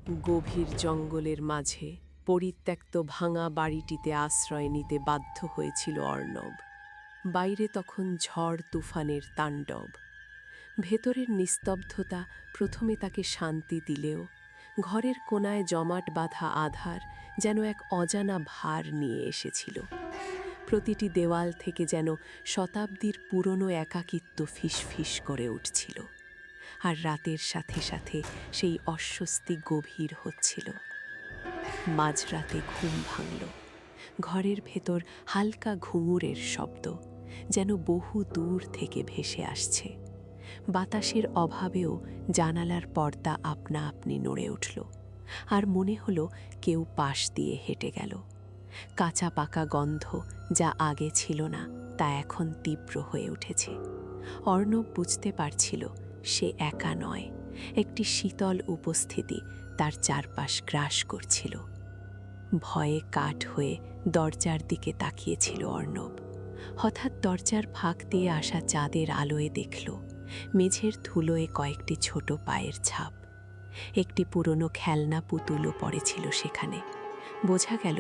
গভীর জঙ্গলের মাঝে পরিত্যক্ত ভাঙা বাড়িটিতে আশ্রয় নিতে বাধ্য হয়েছিল অর্ণব। বাইরে তখন ঝড় তুফানের তাণ্ডব। ভেতরের নিস্তব্ধতা প্রথমে তাকে শান্তি দিলেও ঘরের কোণায় জমাট বাঁধা আধার যেন এক অজানা ভার নিয়ে এসেছিল। প্রতিটি দেওয়াল থেকে যেন শতাব্দীর পুরনো একাকিত্ব ফিসফিস করে উঠছিল, আর রাতের সাথে সাথে সেই অস্বস্তি গভীর হচ্ছিল। মাঝরাতে ঘুম ভাঙল। ঘরের ভেতর হালকা ঘুঙুরের শব্দ যেন বহু দূর থেকে ভেসে আসছে। বাতাসের অভাবেও জানালার পর্দা আপনা আপনি নড়ে উঠল, আর মনে হলো কেউ পাশ দিয়ে হেঁটে গেল। কাঁচা পাকা গন্ধ যা আগে ছিল না তা এখন তীব্র হয়ে উঠেছে। অর্ণব বুঝতে পারছিল সে একা নয়, একটি শীতল উপস্থিতি তার চারপাশ গ্রাস করছিল। ভয়ে কাঠ হয়ে দরজার দিকে তাকিয়েছিল অর্ণব। হঠাৎ দরজার ফাঁক দিয়ে আসা চাঁদের আলোয় দেখল মেঝের ধুলোয় কয়েকটি ছোট পায়ের ছাপ। একটি পুরনো খেলনা পুতুলও পড়েছিল সেখানে। বোঝা গেল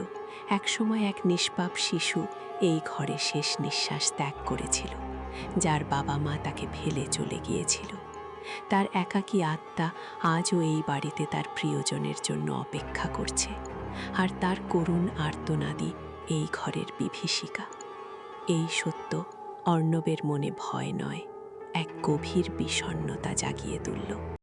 একসময় এক নিষ্পাপ শিশু এই ঘরে শেষ নিঃশ্বাস ত্যাগ করেছিল, যার বাবা মা তাকে ফেলে চলে গিয়েছিল। তার একাকী আত্মা আজও এই বাড়িতে তার প্রিয়জনের জন্য অপেক্ষা করছে, আর তার করুণ আর্তনাদই এই ঘরের বিভীষিকা। এই সত্য অর্ণবের মনে ভয় নয়, এক গভীর বিষণ্ণতা জাগিয়ে তুলল।